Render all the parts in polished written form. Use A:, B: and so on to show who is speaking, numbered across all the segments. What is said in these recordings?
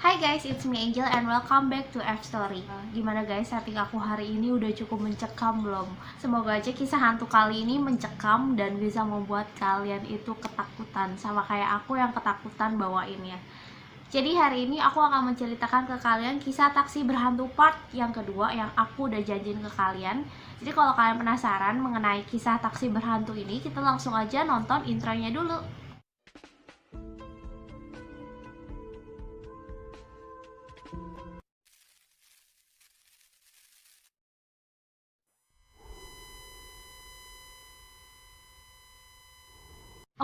A: Hai guys, it's me Angel and welcome back to F Story. Gimana guys, setting aku hari ini udah cukup mencekam belum? Semoga aja kisah hantu kali ini mencekam dan bisa membuat kalian itu ketakutan, sama kayak aku yang ketakutan bawainnya. Jadi hari ini aku akan menceritakan ke kalian kisah taksi berhantu part yang kedua yang aku udah janjiin ke kalian. Jadi kalau kalian penasaran mengenai kisah taksi berhantu ini, kita langsung aja nonton intronya dulu.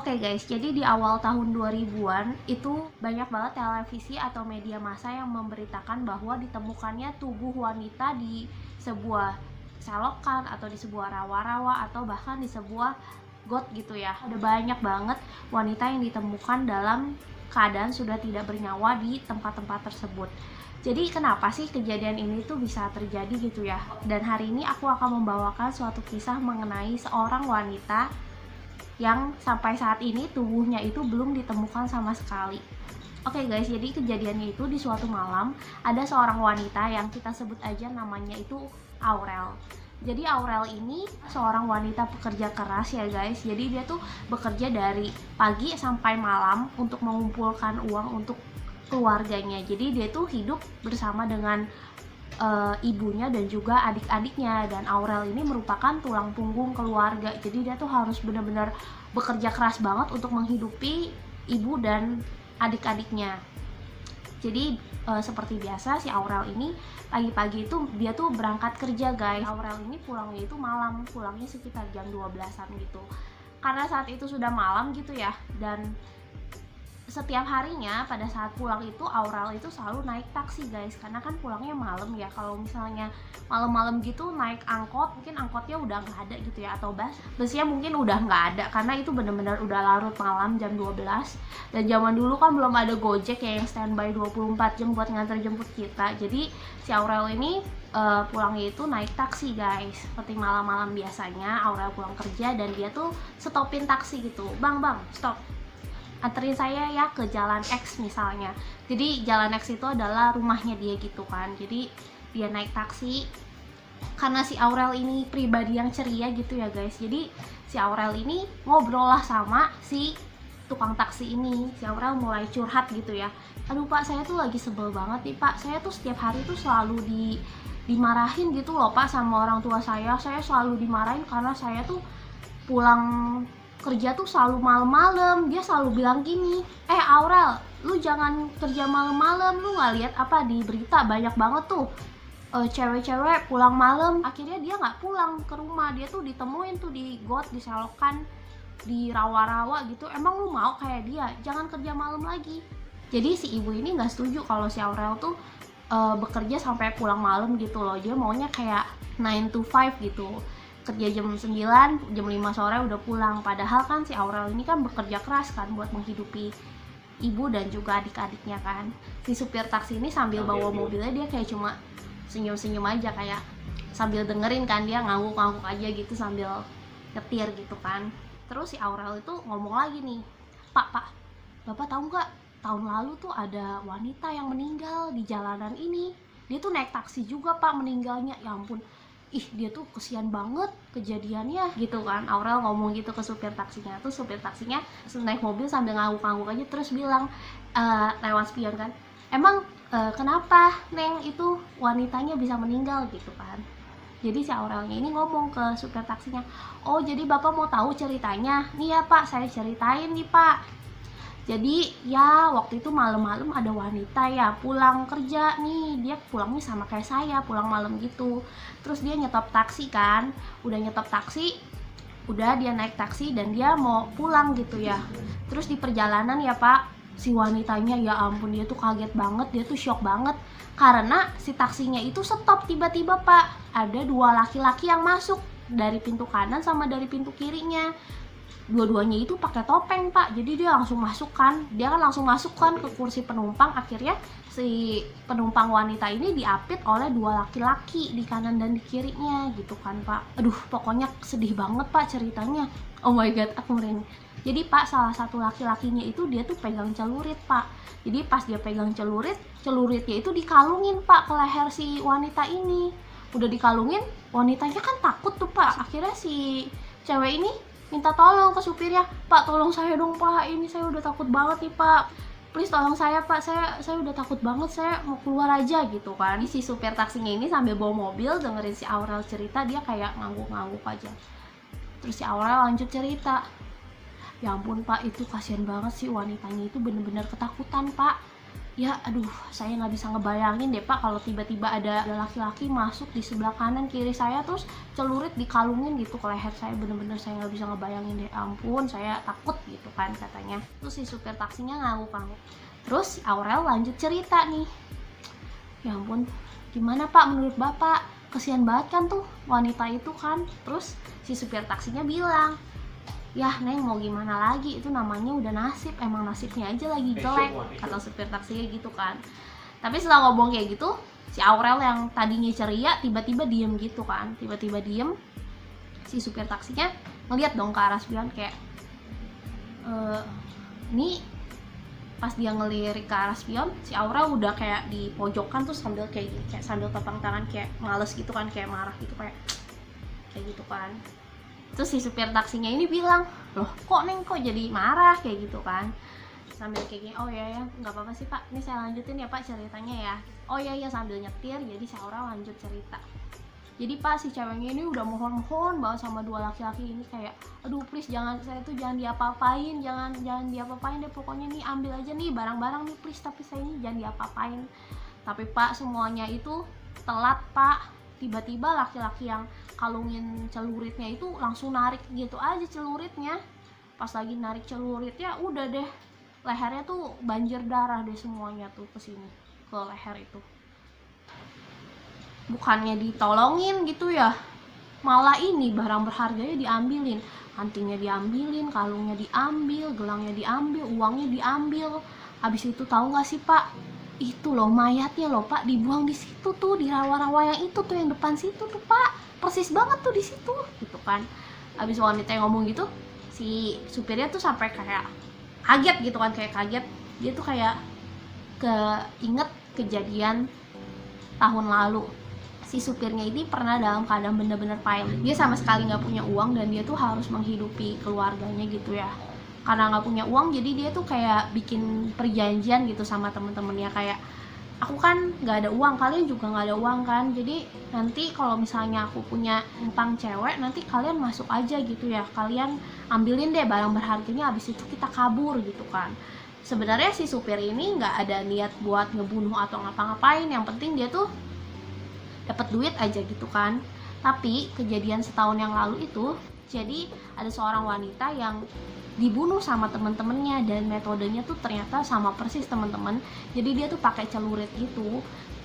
A: Oke guys, jadi di awal tahun 2000-an itu banyak banget televisi atau media massa yang memberitakan bahwa ditemukannya tubuh wanita di sebuah selokan atau di sebuah rawa-rawa atau bahkan di sebuah got gitu ya. Ada banyak banget wanita yang ditemukan dalam keadaan sudah tidak bernyawa di tempat-tempat tersebut. Jadi kenapa sih kejadian ini tuh bisa terjadi gitu ya? Dan hari ini aku akan membawakan suatu kisah mengenai seorang wanita yang sampai saat ini tubuhnya itu belum ditemukan sama sekali. Oke guys, jadi kejadiannya itu di suatu malam ada seorang wanita yang kita sebut aja namanya itu Aurel. Jadi Aurel ini seorang wanita pekerja keras ya guys. Jadi dia tuh bekerja dari pagi sampai malam untuk mengumpulkan uang untuk keluarganya. Jadi dia tuh hidup bersama dengan ibunya dan juga adik-adiknya, dan Aurel ini merupakan tulang punggung keluarga. Jadi dia tuh harus benar-benar bekerja keras banget untuk menghidupi ibu dan adik-adiknya. Jadi seperti biasa si Aurel ini pagi-pagi itu dia tuh berangkat kerja guys. Aurel ini pulangnya itu malam, pulangnya sekitar jam 12-an gitu. Karena saat itu sudah malam gitu ya, dan setiap harinya pada saat pulang itu Aurel itu selalu naik taksi guys, karena kan pulangnya malam ya. Kalau misalnya malam-malam gitu naik angkot, mungkin angkotnya udah nggak ada gitu ya, atau busnya mungkin udah nggak ada karena itu bener-bener udah larut malam jam 12. Dan zaman dulu kan belum ada Gojek ya yang standby 24 jam buat nganter jemput kita. Jadi si Aurel ini pulangnya itu naik taksi guys, seperti malam-malam biasanya Aurel pulang kerja dan dia tuh stopin taksi gitu, bang stop, anterin saya ya ke jalan X misalnya. Jadi jalan X itu adalah rumahnya dia gitu kan. Jadi dia naik taksi, karena si Aurel ini pribadi yang ceria gitu ya guys. Jadi si Aurel ini ngobrol lah sama si tukang taksi ini. Si Aurel mulai curhat gitu ya, aduh pak, saya tuh lagi sebel banget nih pak, saya tuh setiap hari tuh selalu dimarahin gitu loh pak sama orang tua saya selalu dimarahin karena saya tuh pulang kerja tuh selalu malam-malam. Dia selalu bilang gini, Aurel, lu jangan kerja malam-malam, lu nggak lihat apa di berita banyak banget tuh cewek-cewek pulang malam. Akhirnya dia nggak pulang ke rumah, dia tuh ditemuin tuh di got, di selokan, di rawa-rawa gitu. Emang lu mau kayak dia, jangan kerja malam lagi. Jadi si ibu ini nggak setuju kalau si Aurel tuh bekerja sampai pulang malam gitu loh. Dia maunya kayak 9 to 5 gitu, kerja jam 9, jam 5 sore udah pulang. Padahal kan si Aurel ini kan bekerja keras kan buat menghidupi ibu dan juga adik-adiknya kan. Si supir taksi ini sambil bawa mobilnya dia kayak cuma senyum-senyum aja, kayak sambil dengerin kan, dia ngangguk-ngangguk aja gitu sambil nyetir gitu kan. Terus si Aurel itu ngomong lagi nih, Pak, Bapak tahu nggak, tahun lalu tuh ada wanita yang meninggal di jalanan ini. Dia tuh naik taksi juga pak, meninggalnya. Ya ampun, dia tuh kesian banget kejadiannya gitu kan. Aurel ngomong gitu ke supir taksinya. Tuh supir taksinya naik mobil sambil ngangguk-ngangguk aja, terus bilang lewat spion kan, emang kenapa Neng itu wanitanya bisa meninggal gitu kan. Jadi si Aurelnya ini ngomong ke supir taksinya, oh jadi bapak mau tahu ceritanya? Nih ya pak, saya ceritain nih pak. Jadi ya waktu itu malam-malam ada wanita ya pulang kerja nih, dia pulangnya sama kayak saya, pulang malam gitu. Terus dia nyetop taksi kan, udah nyetop taksi, udah dia naik taksi dan dia mau pulang gitu ya. Terus di perjalanan ya pak, si wanitanya ya ampun, dia tuh kaget banget, dia tuh shock banget. Karena si taksinya itu stop tiba-tiba pak, ada dua laki-laki yang masuk dari pintu kanan sama dari pintu kirinya. Dua-duanya itu pakai topeng pak, jadi dia langsung masukkan, ke kursi penumpang. Akhirnya si penumpang wanita ini diapit oleh dua laki-laki di kanan dan di kirinya gitu kan pak. Aduh pokoknya sedih banget pak ceritanya, oh my god aku merinding. Jadi Pak, salah satu laki-lakinya itu dia tuh pegang celurit Pak. Jadi pas dia pegang celuritnya itu dikalungin Pak ke leher si wanita ini. Udah dikalungin, wanitanya kan takut tuh Pak. Akhirnya si cewek ini minta tolong ke supirnya, Pak tolong saya dong Pak, ini saya udah takut banget nih Pak, please tolong saya Pak, saya udah takut banget, saya mau keluar aja gitu kan. Si supir taksinya ini sambil bawa mobil dengerin si Aurel cerita, dia kayak ngangguk-ngangguk aja. Terus si Aurel lanjut cerita, ya ampun Pak, itu kasihan banget sih wanitanya itu, bener-bener ketakutan Pak. Ya aduh, saya nggak bisa ngebayangin deh Pak kalau tiba-tiba ada laki-laki masuk di sebelah kanan kiri saya terus celurit dikalungin gitu ke leher saya, bener-bener saya nggak bisa ngebayangin deh, ampun saya takut gitu kan katanya. Terus si supir taksinya ngangguk-ngangguk. Terus si Aurel lanjut cerita nih, ya ampun gimana Pak menurut Bapak, kasihan banget kan tuh wanita itu kan. Terus si supir taksinya bilang, ya Neng mau gimana lagi, itu namanya udah nasib, emang nasibnya aja lagi jelek, kata supir taksinya gitu kan. Tapi setelah ngomong kayak gitu, si Aurel yang tadinya ceria tiba-tiba diem gitu kan, tiba-tiba diem. Si supir taksinya ngeliat dong ke arah spion kayak ini pas dia ngelirik ke arah spion, si Aurel udah kayak di pojokan tuh sambil kayak sambil tepang tangan kayak males gitu kan, kayak marah gitu kayak gitu kan. Terus si supir taksinya ini bilang, loh kok Neng kok jadi marah kayak gitu kan, sambil kayak gini, oh ya nggak apa-apa sih Pak, ini saya lanjutin ya Pak ceritanya ya. Oh ya sambil nyetir. Jadi si Aurel lanjut cerita, jadi Pak si ceweknya ini udah mohon banget sama dua laki-laki ini kayak, aduh please jangan, saya tuh jangan diapa-apain, jangan diapa-apain deh, pokoknya nih ambil aja nih barang-barang nih please, tapi saya ini jangan diapa-apain. Tapi Pak semuanya itu telat Pak. Tiba-tiba laki-laki yang kalungin celuritnya itu langsung narik gitu aja celuritnya. Pas lagi narik celuritnya udah deh, lehernya tuh banjir darah deh semuanya tuh ke sini, ke leher itu. Bukannya ditolongin gitu ya, malah ini barang berharganya diambilin, antingnya diambilin, kalungnya diambil, gelangnya diambil, uangnya diambil. Habis itu tahu nggak sih Pak, itu loh mayatnya loh Pak dibuang di situ tuh, di rawa-rawa yang itu tuh, yang depan situ tuh Pak, persis banget tuh di situ gitu kan. Habis wanita yang ngomong gitu, si supirnya tuh sampai kayak kaget gitu kan, kayak kaget. Dia tuh kayak keinget kejadian tahun lalu. Si supirnya ini pernah dalam keadaan bener-bener payah, dia sama sekali nggak punya uang dan dia tuh harus menghidupi keluarganya gitu ya. Karena nggak punya uang, jadi dia tuh kayak bikin perjanjian gitu sama temen-temennya kayak, aku kan nggak ada uang, kalian juga nggak ada uang kan, jadi nanti kalau misalnya aku punya utang cewek, nanti kalian masuk aja gitu ya, kalian ambilin deh barang berharganya, habis itu kita kabur gitu kan. Sebenarnya si supir ini nggak ada niat buat ngebunuh atau ngapa-ngapain, yang penting dia tuh dapat duit aja gitu kan. Tapi kejadian setahun yang lalu itu, jadi ada seorang wanita yang dibunuh sama temen-temennya, dan metodenya tuh ternyata sama persis temen-temen. Jadi dia tuh pakai celurit gitu.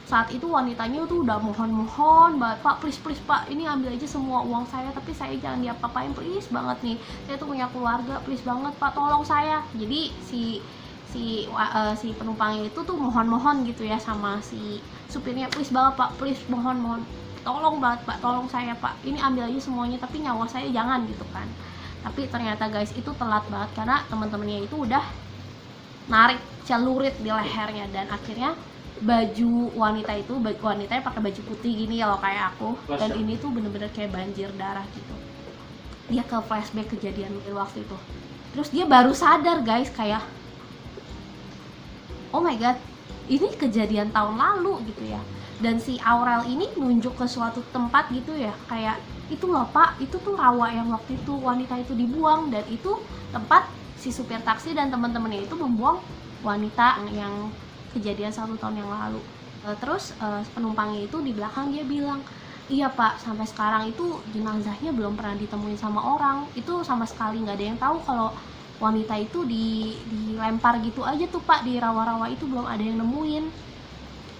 A: Saat itu wanitanya tuh udah mohon banget, Pak please Pak, ini ambil aja semua uang saya, tapi saya jangan diapa-apain please banget nih, saya tuh punya keluarga, please banget Pak tolong saya. Jadi si penumpangnya itu tuh mohon gitu ya sama si supirnya, please banget Pak, please mohon tolong banget Pak, tolong saya Pak, ini ambil aja semuanya tapi nyawa saya jangan gitu kan. Tapi ternyata guys itu telat banget karena teman-temannya itu udah narik celurit di lehernya, dan akhirnya baju wanitanya pakai baju putih gini ya loh kayak aku, dan ini tuh bener-bener kayak banjir darah gitu. Dia ke flashback kejadian waktu itu, terus dia baru sadar guys kayak, oh my god, ini kejadian tahun lalu gitu ya. Dan si Aurel ini nunjuk ke suatu tempat gitu ya, kayak itu loh Pak, itu tuh rawa yang waktu itu wanita itu dibuang, dan itu tempat si supir taksi dan teman-temannya itu membuang wanita yang kejadian 1 tahun yang lalu. Terus penumpangnya itu di belakang dia bilang, iya Pak, sampai sekarang itu jenazahnya belum pernah ditemuin sama orang, itu sama sekali nggak ada yang tahu kalau wanita itu dilempar gitu aja tuh Pak di rawa-rawa itu, belum ada yang nemuin.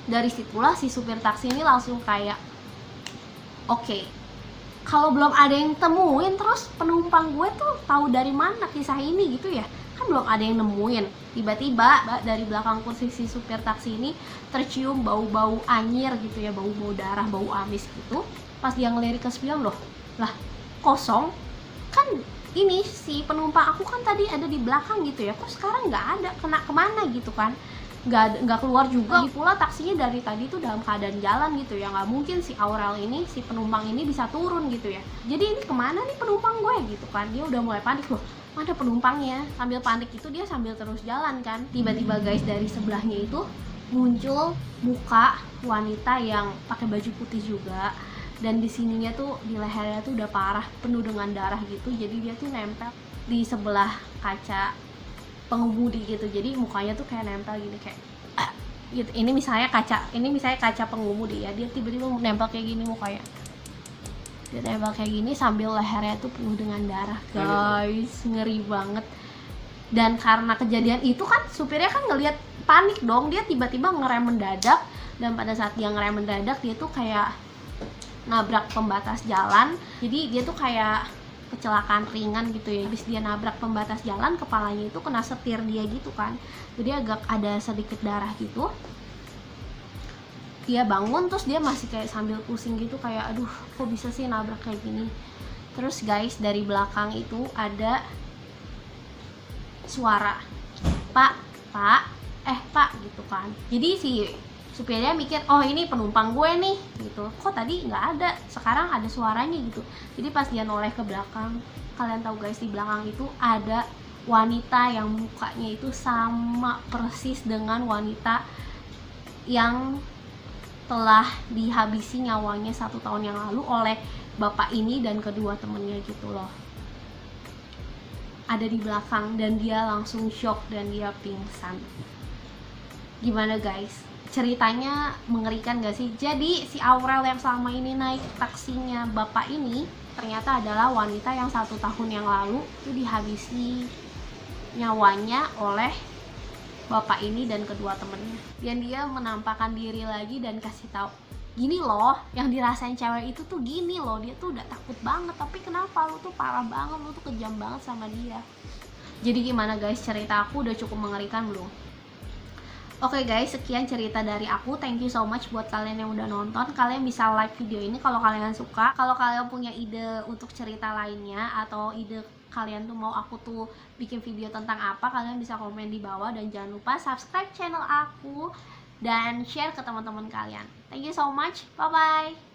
A: Dari situlah si supir taksi ini langsung kayak, oke, kalau belum ada yang temuin, terus penumpang gue tuh tahu dari mana kisah ini gitu ya, kan belum ada yang nemuin. Tiba-tiba dari belakang kursi si supir taksi ini tercium bau-bau anyir gitu ya, bau-bau darah, bau amis gitu. Pas dia ngelirik ke spion, loh lah kosong kan, ini si penumpang aku kan tadi ada di belakang gitu ya, kok sekarang nggak ada, kemana gitu kan, nggak keluar juga. Lagi pula taksinya dari tadi tuh dalam keadaan jalan gitu ya, nggak mungkin si Aurel ini, si penumpang ini bisa turun gitu ya. Jadi ini kemana nih penumpang gue gitu kan, dia udah mulai panik loh, mana penumpangnya. Sambil panik itu dia sambil terus jalan kan, tiba-tiba guys dari sebelahnya itu muncul muka wanita yang pakai baju putih juga, dan di sininya tuh di lehernya tuh udah parah penuh dengan darah gitu. Jadi dia tuh nempel di sebelah kaca pengemudi gitu, jadi mukanya tuh kayak nempel gini kayak gitu. Ini misalnya kaca pengemudi ya, dia tiba-tiba nempel kayak gini mukanya, dia nempel kayak gini sambil lehernya tuh penuh dengan darah guys, ngeri banget. Dan karena kejadian itu kan supirnya kan ngelihat, panik dong, dia tiba-tiba ngerem mendadak, dan pada saat dia ngerem mendadak dia tuh kayak nabrak pembatas jalan. Jadi dia tuh kayak kecelakaan ringan gitu ya, habis dia nabrak pembatas jalan, kepalanya itu kena setir dia gitu kan, jadi agak ada sedikit darah gitu. Dia bangun terus dia masih kayak sambil pusing gitu, kayak aduh kok bisa sih nabrak kayak gini. Terus guys dari belakang itu ada suara, pak pak gitu kan. Jadi si supirnya mikir, oh ini penumpang gue nih gitu, kok tadi nggak ada, sekarang ada suaranya gitu. Jadi pas dia noleh ke belakang, kalian tahu guys di belakang itu ada wanita yang mukanya itu sama persis dengan wanita yang telah dihabisi nyawanya 1 tahun yang lalu oleh bapak ini dan kedua temennya gitu loh. Ada di belakang dan dia langsung shock dan dia pingsan. Gimana guys? Ceritanya mengerikan gak sih? Jadi si Aurel yang selama ini naik taksinya bapak ini ternyata adalah wanita yang 1 tahun yang lalu itu dihabisi nyawanya oleh bapak ini dan kedua temennya. Dan dia menampakkan diri lagi dan kasih tahu, gini loh yang dirasain cewek itu tuh gini loh, dia tuh udah takut banget, tapi kenapa lu tuh parah banget, lu tuh kejam banget sama dia. Jadi gimana guys, cerita aku udah cukup mengerikan belum? Oke guys, sekian cerita dari aku. Thank you so much buat kalian yang udah nonton. Kalian bisa like video ini kalau kalian suka. Kalau kalian punya ide untuk cerita lainnya, atau ide kalian tuh mau aku tuh bikin video tentang apa, kalian bisa komen di bawah. Dan jangan lupa subscribe channel aku dan share ke teman-teman kalian. Thank you so much, bye bye.